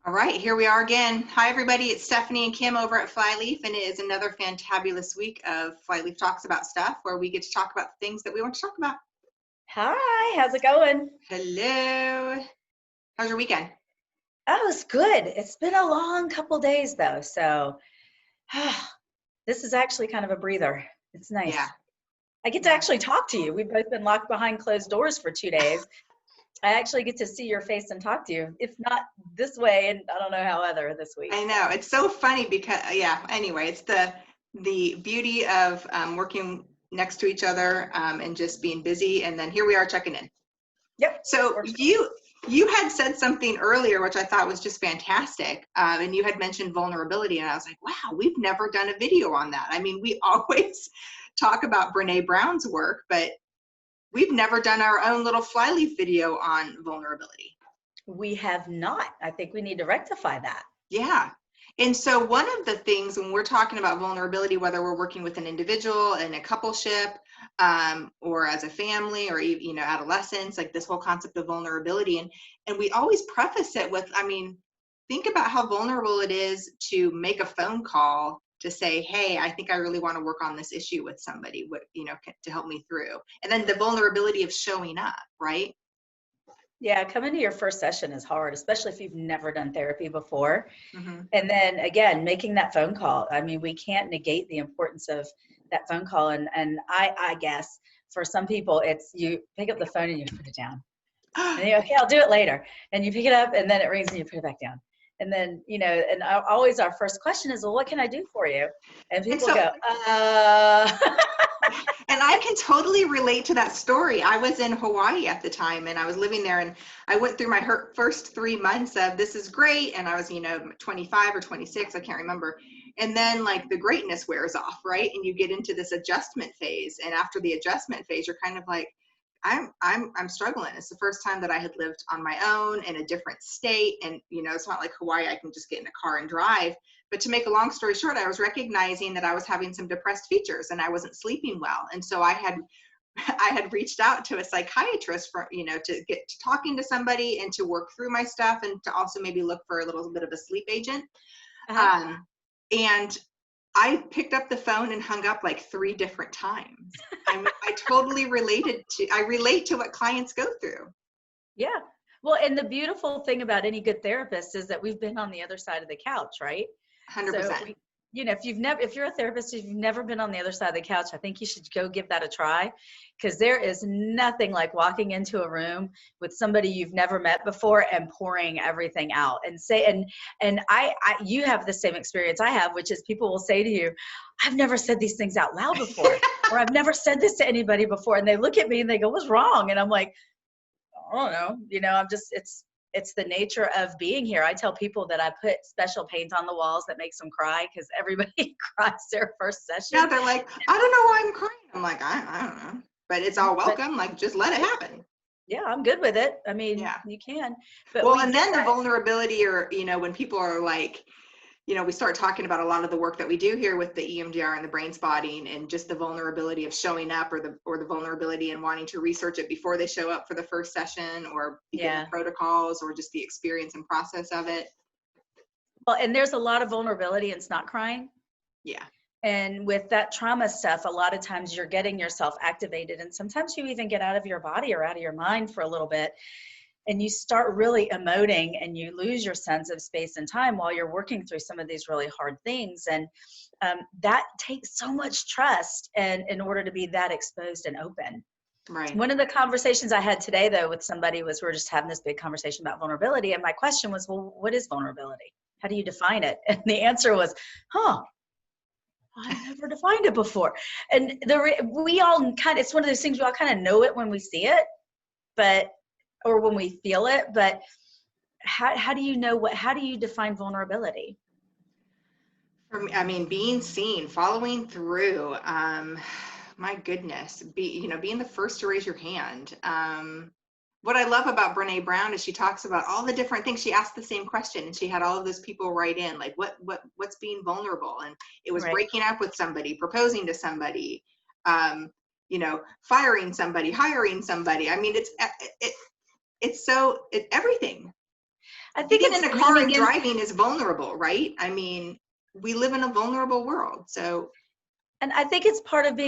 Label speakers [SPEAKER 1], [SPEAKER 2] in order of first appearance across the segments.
[SPEAKER 1] All right, here we are again. Hi, everybody. It's Stephanie and Kim over at Flyleaf, and it is another fantabulous week of Flyleaf Talks About Stuff, where we get to talk about things that we want to talk about.
[SPEAKER 2] Hi, how's it going?
[SPEAKER 1] Hello. How's your weekend?
[SPEAKER 2] Oh, it's good. It's been a long couple days though, so this is actually kind of a breather. It's nice.
[SPEAKER 1] Yeah.
[SPEAKER 2] I get to actually talk to you. We've both been locked behind closed doors for 2 days. I actually get to see your face and talk to you, if not this way, and I don't know how other this week.
[SPEAKER 1] I know. It's so funny because, anyway, it's the beauty of working next to each other and just being busy. And then here we are checking in.
[SPEAKER 2] Yep.
[SPEAKER 1] So you had said something earlier, which I thought was just fantastic. And you had mentioned vulnerability. And I was like, wow, we've never done a video on that. I mean, we always talk about Brene Brown's work, but we've never done our own little Flyleaf video on vulnerability.
[SPEAKER 2] We have not. I think we need to rectify that.
[SPEAKER 1] Yeah. And so one of the things when we're talking about vulnerability, whether we're working with an individual in a coupleship or as a family or even, adolescents, like this whole concept of vulnerability. And we always preface it with, think about how vulnerable it is to make a phone call to say, hey, I think I really want to work on this issue with somebody, to help me through. And then the vulnerability of showing up, right?
[SPEAKER 2] Yeah, coming to your first session is hard, especially if you've never done therapy before.
[SPEAKER 1] Mm-hmm.
[SPEAKER 2] And then again, making that phone call. I mean, we can't negate the importance of that phone call. And I guess for some people, it's you pick up the phone and you put it down. And okay, I'll do it later. And you pick it up and then it rings and you put it back down. And then, and always our first question is, well, what can I do for you? And people go,
[SPEAKER 1] And I can totally relate to that story. I was in Hawaii at the time and I was living there, and I went through my first 3 months of this is great. And I was, 25 or 26, I can't remember. And then like the greatness wears off, right? And you get into this adjustment phase. And after the adjustment phase, you're kind of like, I'm struggling. It's the first time that I had lived on my own in a different state. And, it's not like Hawaii, I can just get in a car and drive. But to make a long story short, I was recognizing that I was having some depressed features and I wasn't sleeping well. And so I had reached out to a psychiatrist for, to get to talking to somebody and to work through my stuff and to also maybe look for a little bit of a sleep agent. And I picked up the phone and hung up like 3 different times. I totally relate to what clients go through.
[SPEAKER 2] Yeah. Well, and the beautiful thing about any good therapist is that we've been on the other side of the couch, right?
[SPEAKER 1] 100%.
[SPEAKER 2] So if you're a therapist, if you've never been on the other side of the couch, I think you should go give that a try, because there is nothing like walking into a room with somebody you've never met before and pouring everything out and you have the same experience I have, which is people will say to you, I've never said these things out loud before, or I've never said this to anybody before. And they look at me and they go, what's wrong? And I'm like, I don't know, it's the nature of being here. I tell people that I put special paint on the walls that makes them cry, because everybody cries their first session.
[SPEAKER 1] Yeah, they're like, I don't know why I'm crying. I'm like, I don't know, but it's all welcome. Like, just let it happen.
[SPEAKER 2] Yeah, I'm good with it. I mean,
[SPEAKER 1] yeah.
[SPEAKER 2] You can. But
[SPEAKER 1] and then the vulnerability, or, when people are like, we start talking about a lot of the work that we do here with the EMDR and the brain spotting, and just the vulnerability of showing up, or the vulnerability and wanting to research it before they show up for the first session, or begin the protocols, or just the experience and process of it.
[SPEAKER 2] Well, and there's a lot of vulnerability in not crying.
[SPEAKER 1] Yeah.
[SPEAKER 2] And with that trauma stuff, a lot of times you're getting yourself activated, and sometimes you even get out of your body or out of your mind for a little bit. And you start really emoting and you lose your sense of space and time while you're working through some of these really hard things. And that takes so much trust and in order to be that exposed and open.
[SPEAKER 1] Right.
[SPEAKER 2] One of the conversations I had today, though, with somebody was we were just having this big conversation about vulnerability. And my question was, well, what is vulnerability? How do you define it? And the answer was, I've never defined it before. And we all it's one of those things we all kind of know it when we see it, or when we feel it, but how do you know how do you define vulnerability?
[SPEAKER 1] For me, being seen, following through, my goodness, being the first to raise your hand. What I love about Brene Brown is she talks about all the different things. She asked the same question, and she had all of those people write in, like, what's being vulnerable? And it was breaking up with somebody, proposing to somebody, firing somebody, hiring somebody. I mean, it's everything.
[SPEAKER 2] I think
[SPEAKER 1] Getting
[SPEAKER 2] it's
[SPEAKER 1] in a car and
[SPEAKER 2] leaning in.
[SPEAKER 1] driving is vulnerable, right? I mean, we live in a vulnerable world. So,
[SPEAKER 2] And I think it's part of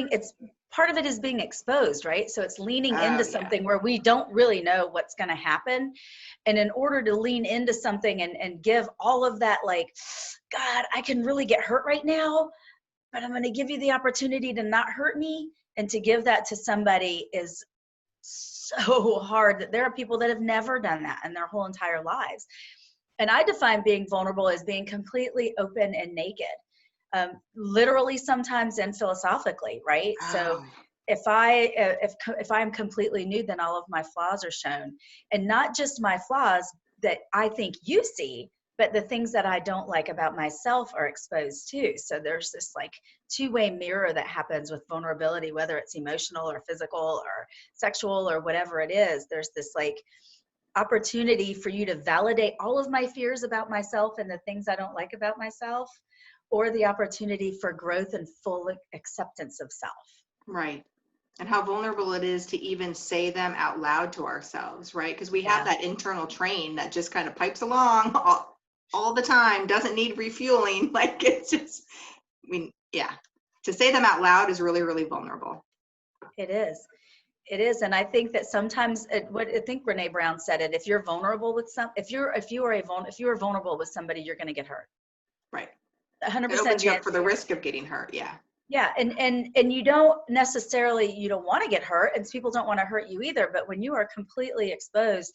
[SPEAKER 2] part of it is being exposed, right? So it's leaning
[SPEAKER 1] oh
[SPEAKER 2] into
[SPEAKER 1] yeah.
[SPEAKER 2] something where we don't really know what's going to happen. And in order to lean into something and give all of that, like, God, I can really get hurt right now, but I'm going to give you the opportunity to not hurt me. And to give that to somebody is so hard, that there are people that have never done that in their whole entire lives. And I define being vulnerable as being completely open and naked, literally sometimes and philosophically, right? So
[SPEAKER 1] Oh,
[SPEAKER 2] if I'm completely nude, then all of my flaws are shown, and not just my flaws that I think you see, but the things that I don't like about myself are exposed too. So there's this like two-way mirror that happens with vulnerability, whether it's emotional or physical or sexual or whatever it is. There's this like opportunity for you to validate all of my fears about myself and the things I don't like about myself, or the opportunity for growth and full acceptance of self.
[SPEAKER 1] right. And how vulnerable it is to even say them out loud to ourselves, right? Because we have
[SPEAKER 2] Yeah.
[SPEAKER 1] that internal train that just kind of pipes along all the time, doesn't need refueling. Like it's just, I mean, yeah. To say them out loud is really, really vulnerable.
[SPEAKER 2] It is. It is. And I think that sometimes what I think Brene Brown said it, if you're vulnerable with if you are vulnerable with somebody, you're going to get hurt.
[SPEAKER 1] Right.
[SPEAKER 2] 100%
[SPEAKER 1] It opens you up
[SPEAKER 2] chance
[SPEAKER 1] for
[SPEAKER 2] that
[SPEAKER 1] the
[SPEAKER 2] you're
[SPEAKER 1] risk of getting hurt. Yeah.
[SPEAKER 2] Yeah, and you don't necessarily, you don't want to get hurt, and people don't want to hurt you either, but when you are completely exposed,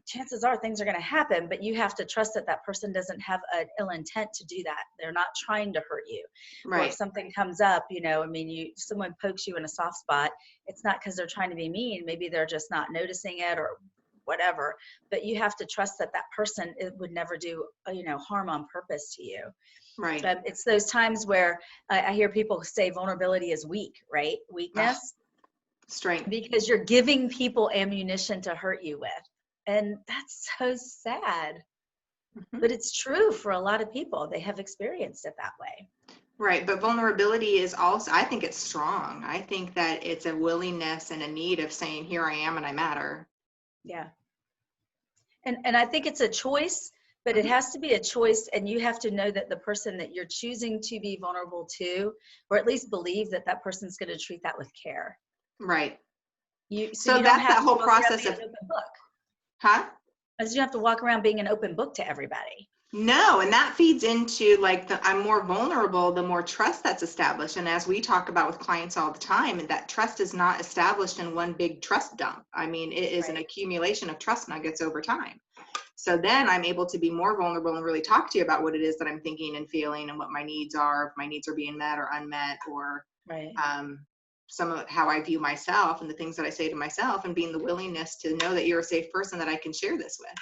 [SPEAKER 2] chances are things are going to happen, but you have to trust that that person doesn't have an ill intent to do that. They're not trying to hurt you. Or if
[SPEAKER 1] Right.
[SPEAKER 2] something comes up, I mean, someone pokes you in a soft spot, it's not because they're trying to be mean. Maybe they're just not noticing it or whatever, but you have to trust that that person would never do, harm on purpose to you.
[SPEAKER 1] Right.
[SPEAKER 2] It's those times where I hear people say vulnerability is weak, right? Weakness,
[SPEAKER 1] Strength.
[SPEAKER 2] because you're giving people ammunition to hurt you with. And that's so sad.
[SPEAKER 1] Mhm.
[SPEAKER 2] But it's true for a lot of people. They have experienced it that way.
[SPEAKER 1] Right. But vulnerability is also, I think it's strong. I think that it's a willingness and a need of saying, here I am and I matter.
[SPEAKER 2] Yeah. And I think it's a choice, but it
[SPEAKER 1] Mhm.
[SPEAKER 2] has to be a choice. And you have to know that the person that you're choosing to be vulnerable to, or at least believe that that person's going to treat that with care.
[SPEAKER 1] Right.
[SPEAKER 2] So
[SPEAKER 1] So
[SPEAKER 2] you don't
[SPEAKER 1] that's
[SPEAKER 2] have
[SPEAKER 1] that
[SPEAKER 2] to
[SPEAKER 1] whole
[SPEAKER 2] walk around
[SPEAKER 1] process
[SPEAKER 2] being
[SPEAKER 1] of,
[SPEAKER 2] an open book.
[SPEAKER 1] huh?
[SPEAKER 2] Because you have to walk around being an open book to everybody.
[SPEAKER 1] No, and that feeds into like I'm more vulnerable, the more trust that's established. And as we talk about with clients all the time, and that trust is not established in one big trust dump. I mean, it is an
[SPEAKER 2] Right.
[SPEAKER 1] accumulation of trust nuggets over time. So then I'm able to be more vulnerable and really talk to you about what it is that I'm thinking and feeling and what my needs are, if my needs are being met or unmet, or
[SPEAKER 2] Right.
[SPEAKER 1] some of how I view myself and the things that I say to myself, and being the willingness to know that you're a safe person that I can share this with.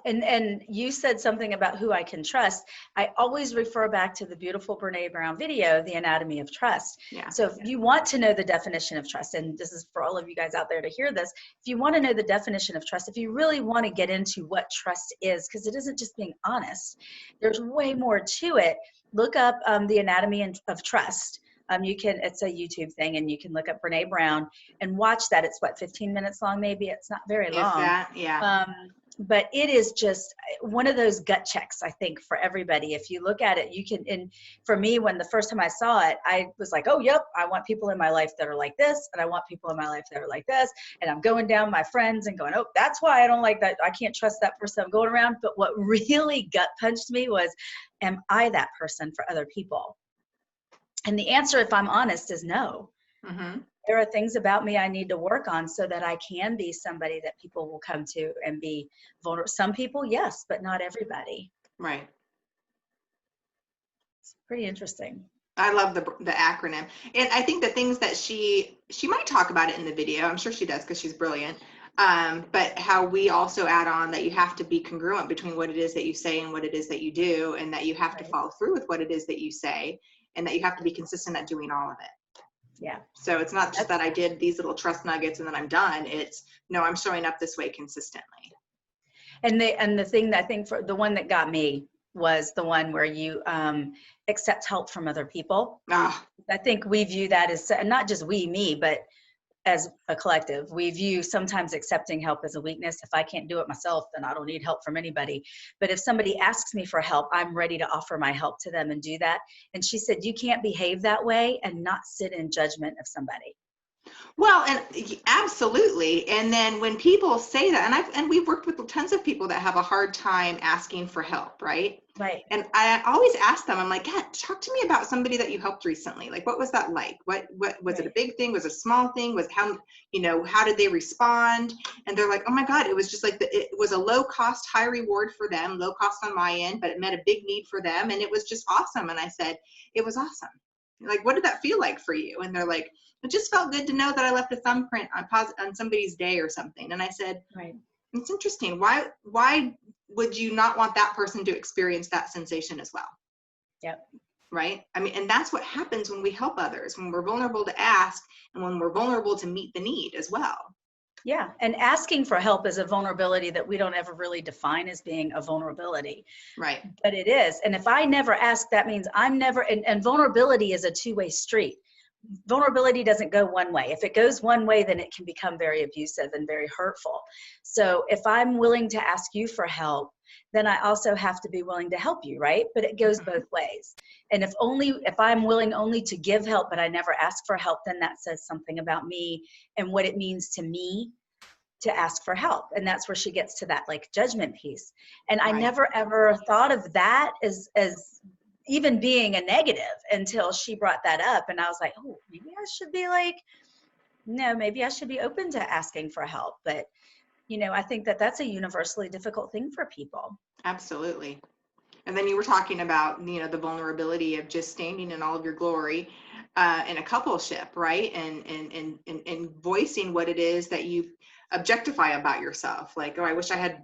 [SPEAKER 2] And you said something about who I can trust. I always refer back to the beautiful Brene Brown video, The Anatomy of Trust.
[SPEAKER 1] Yeah.
[SPEAKER 2] So if you want to know the definition of trust, and this is for all of you guys out there to hear this, if you want to know the definition of trust, if you really want to get into what trust is, because it isn't just being honest, there's way more to it. Look up The Anatomy of Trust. It's a YouTube thing, and you can look up Brene Brown and watch that. It's 15 minutes long, maybe. It's not very
[SPEAKER 1] If
[SPEAKER 2] long.
[SPEAKER 1] that, yeah.
[SPEAKER 2] But it is just one of those gut checks, I think, for everybody. If you look at it, you can, and for me, when the first time I saw it, I was like, oh, yep, I want people in my life that are like this, and I want people in my life that are like this. And I'm going down my friends and going, oh, that's why I don't like that. I can't trust that person I'm going around. But what really gut punched me was, am I that person for other people? And the answer, if I'm honest, is no.
[SPEAKER 1] Mm-hmm.
[SPEAKER 2] There are things about me I need to work on so that I can be somebody that people will come to and be vulnerable. Some people, yes, but not everybody.
[SPEAKER 1] Right.
[SPEAKER 2] It's pretty interesting.
[SPEAKER 1] I love the acronym. And I think the things that she might talk about it in the video. I'm sure she does because she's brilliant. But how we also add on that you have to be congruent between what it is that you say and what it is that you do, and that you have to follow through with what it is that you say, and that you have to be consistent at doing all of it.
[SPEAKER 2] Yeah.
[SPEAKER 1] So it's not just that I did these little trust nuggets and then I'm done. It's no, I'm showing up this way consistently.
[SPEAKER 2] And the thing that I think for the one that got me was the one where you accept help from other people.
[SPEAKER 1] Ah,
[SPEAKER 2] I think we view that as not just me, but as a collective, we view sometimes accepting help as a weakness. If I can't do it myself, then I don't need help from anybody. But if somebody asks me for help, I'm ready to offer my help to them and do that. And she said, you can't behave that way and not sit in judgment of somebody.
[SPEAKER 1] Well, and absolutely. And then when people say that, and we've worked with tons of people that have a hard time asking for help, right?
[SPEAKER 2] Right.
[SPEAKER 1] And I always ask them, I'm like, yeah, talk to me about somebody that you helped recently. Like, what was that like? What was it a big thing? Was it a small thing? Was how did they respond? And they're like, oh my God, it was just like, it was a low cost, high reward for them, low cost on my end, but it met a big need for them. And it was just awesome. And I said, it was awesome. Like, what did that feel like for you? And they're like, it just felt good to know that I left a thumbprint on somebody's day or something. And I said,
[SPEAKER 2] right.
[SPEAKER 1] It's interesting. Why would you not want that person to experience that sensation as well?
[SPEAKER 2] Yep.
[SPEAKER 1] Right? I mean, and that's what happens when we help others, when we're vulnerable to ask and when we're vulnerable to meet the need as well.
[SPEAKER 2] Yeah. And asking for help is a vulnerability that we don't ever really define as being a vulnerability.
[SPEAKER 1] Right.
[SPEAKER 2] But it is. And if I never ask, that means I'm never, and vulnerability is a two-way street. Vulnerability doesn't go one way. If it goes one way, then it can become very abusive and very hurtful. So if I'm willing to ask you for help, then I also have to be willing to help you, right? But it goes both ways. And if I'm willing only to give help, but I never ask for help, then that says something about me and what it means to me to ask for help. And that's where she gets to that like judgment piece. And I never ever thought of that as even being a negative until she brought that up. And I was like, oh, maybe I should be like, no, maybe I should be open to asking for help. But, I think that that's a universally difficult thing for people.
[SPEAKER 1] Absolutely. And then you were talking about, the vulnerability of just standing in all of your glory in a coupleship, right? And voicing what it is that you objectify about yourself. Like, oh, I wish I had,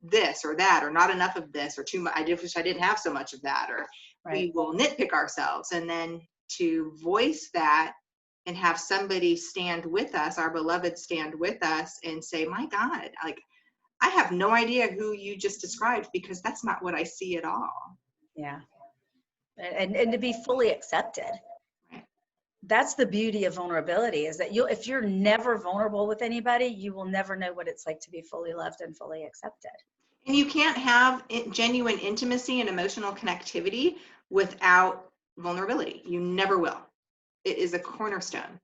[SPEAKER 1] this or that, or not enough of this, or too much. I wish I didn't have so much of that, or we will nitpick ourselves. And then to voice that and have somebody stand with us, our beloved stand with us and say, my God, like, I have no idea who you just described because that's not what I see at all.
[SPEAKER 2] Yeah. And to be fully accepted. Right. That's the beauty of vulnerability, is that if you're never vulnerable with anybody, you will never know what it's like to be fully loved and fully accepted.
[SPEAKER 1] And you can't have genuine intimacy and emotional connectivity without vulnerability. You never will. It is a cornerstone.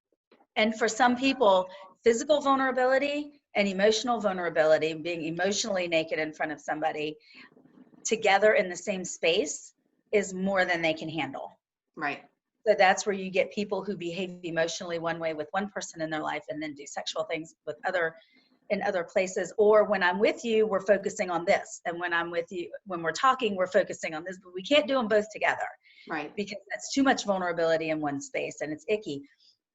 [SPEAKER 2] And for some people, physical vulnerability and emotional vulnerability, being emotionally naked in front of somebody together in the same space, is more than they can handle.
[SPEAKER 1] Right.
[SPEAKER 2] So that's where you get people who behave emotionally one way with one person in their life and then do sexual things with in other places. Or when I'm with you, we're focusing on this. And when I'm with you, when we're talking, we're focusing on this, but we can't do them both together.
[SPEAKER 1] Right.
[SPEAKER 2] Because that's too much vulnerability in one space and it's icky.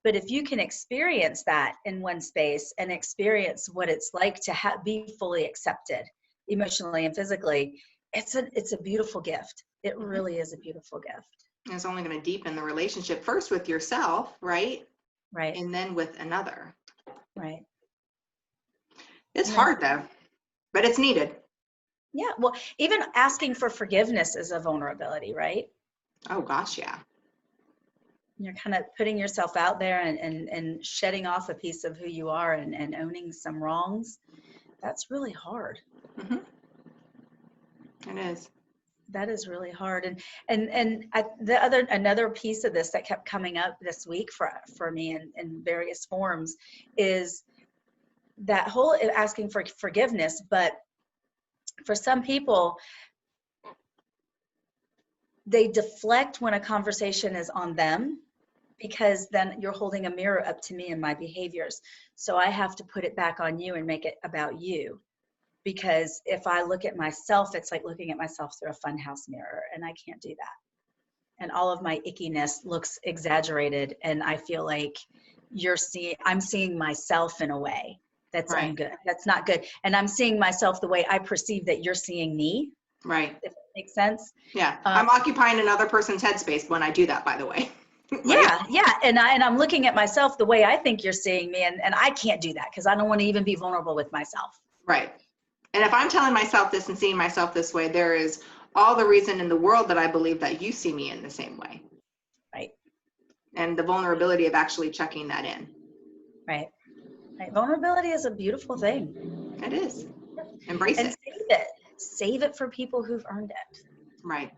[SPEAKER 2] But if you can experience that in one space and experience what it's like to be fully accepted emotionally and physically, it's a beautiful gift. It really is a beautiful gift.
[SPEAKER 1] It's only going to deepen the relationship first with yourself, right?
[SPEAKER 2] Right.
[SPEAKER 1] And then with another.
[SPEAKER 2] Right.
[SPEAKER 1] It's hard though, but it's needed.
[SPEAKER 2] Yeah. Well, even asking for forgiveness is a vulnerability, right?
[SPEAKER 1] Oh gosh, yeah.
[SPEAKER 2] You're kind of putting yourself out there and shedding off a piece of who you are and owning some wrongs. That's really hard.
[SPEAKER 1] Mm-hmm. It is.
[SPEAKER 2] That is really hard. And another piece of this that kept coming up this week for me in various forms is that whole asking for forgiveness. But for some people, they deflect when a conversation is on them, because then you're holding a mirror up to me and my behaviors. So I have to put it back on you and make it about you. Because if I look at myself, it's like looking at myself through a funhouse mirror, and I can't do that. And all of my ickiness looks exaggerated, and I feel like I'm seeing myself in a way that's ungood. That's not good. And I'm seeing myself the way I perceive that you're seeing me.
[SPEAKER 1] Right.
[SPEAKER 2] If that makes sense.
[SPEAKER 1] Yeah. I'm occupying another person's headspace when I do that, by the way.
[SPEAKER 2] Yeah. And I'm looking at myself the way I think you're seeing me, and I can't do that because I don't want to even be vulnerable with myself.
[SPEAKER 1] Right. And if I'm telling myself this and seeing myself this way, there is all the reason in the world that I believe that you see me in the same way.
[SPEAKER 2] Right.
[SPEAKER 1] And the vulnerability of actually checking that in.
[SPEAKER 2] Right. Right. Vulnerability is a beautiful thing.
[SPEAKER 1] It is. Embrace
[SPEAKER 2] And
[SPEAKER 1] it.
[SPEAKER 2] save it. Save it for people who've earned it.
[SPEAKER 1] Right.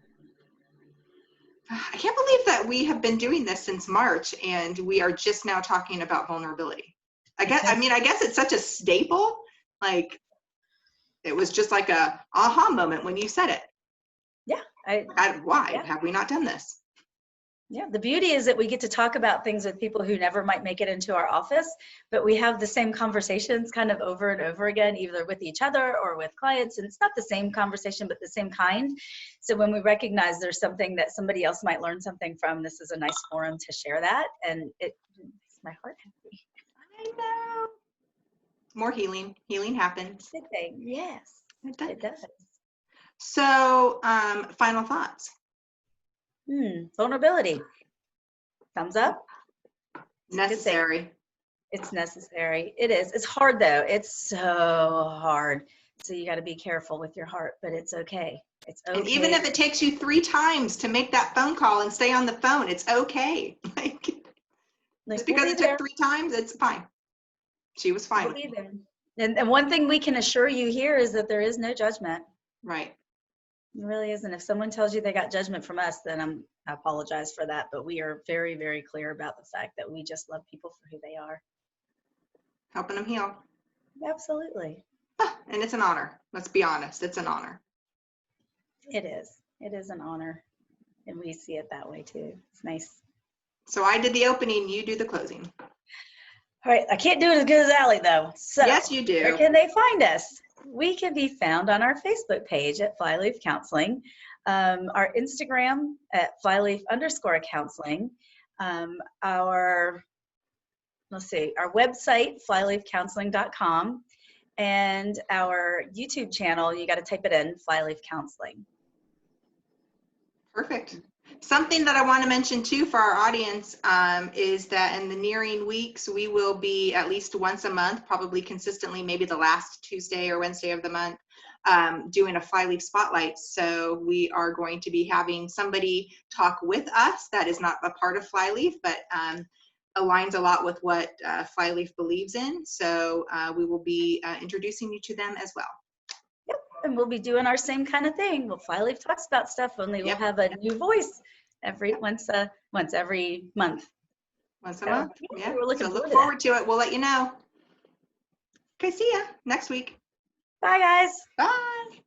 [SPEAKER 1] I can't believe that we have been doing this since March and we are just now talking about vulnerability. I guess it's such a staple. Like, it was just like a aha moment when you said it.
[SPEAKER 2] Yeah.
[SPEAKER 1] Why
[SPEAKER 2] Yeah.
[SPEAKER 1] have we not done this?
[SPEAKER 2] Yeah, the beauty is that we get to talk about things with people who never might make it into our office, but we have the same conversations kind of over and over again, either with each other or with clients. And it's not the same conversation, but the same kind. So when we recognize there's something that somebody else might learn something from, this is a nice forum to share that. And it makes my heart happy.
[SPEAKER 1] I know. More healing. Healing happens.
[SPEAKER 2] Good thing. Yes, it does.
[SPEAKER 1] So, final thoughts.
[SPEAKER 2] Vulnerability. Thumbs up.
[SPEAKER 1] Necessary.
[SPEAKER 2] It's necessary. It is. It's hard though. It's so hard. So you got to be careful with your heart, but it's okay. It's okay.
[SPEAKER 1] And even if it takes you 3 times to make that phone call and stay on the phone, it's okay. Just because it took 3 times, it's fine. She was fine.
[SPEAKER 2] We'll be there. And one thing we can assure you here is that there is no judgment.
[SPEAKER 1] Right.
[SPEAKER 2] It really isn't. If someone tells you they got judgment from us, then I apologize for that. But we are very, very clear about the fact that we just love people for who they are.
[SPEAKER 1] Helping them heal.
[SPEAKER 2] Absolutely.
[SPEAKER 1] And it's an honor. Let's be honest. It's an honor.
[SPEAKER 2] It is. It is an honor. And we see it that way too. It's nice.
[SPEAKER 1] So I did the opening. You do the closing.
[SPEAKER 2] All right. I can't do it as good as Allie though. So
[SPEAKER 1] yes, you do.
[SPEAKER 2] Where can they find us? We can be found on our Facebook page at Flyleaf Counseling, our Instagram at Flyleaf_counseling, our website, flyleafcounseling.com, and our YouTube channel, you got to type it in, Flyleaf Counseling.
[SPEAKER 1] Perfect. Something that I want to mention too for our audience is that in the nearing weeks, we will be at least once a month, probably consistently, maybe the last Tuesday or Wednesday of the month, doing a Flyleaf Spotlight. So we are going to be having somebody talk with us that is not a part of Flyleaf, but aligns a lot with what Flyleaf believes in. So we will be introducing you to them as well.
[SPEAKER 2] And we'll be doing our same kind of thing. Well, Flyleaf talks about stuff, only we'll have a new voice once every month.
[SPEAKER 1] Once a month. Yeah.
[SPEAKER 2] We're looking
[SPEAKER 1] look forward to it. We'll let you know. Okay, see ya next week.
[SPEAKER 2] Bye, guys.
[SPEAKER 1] Bye.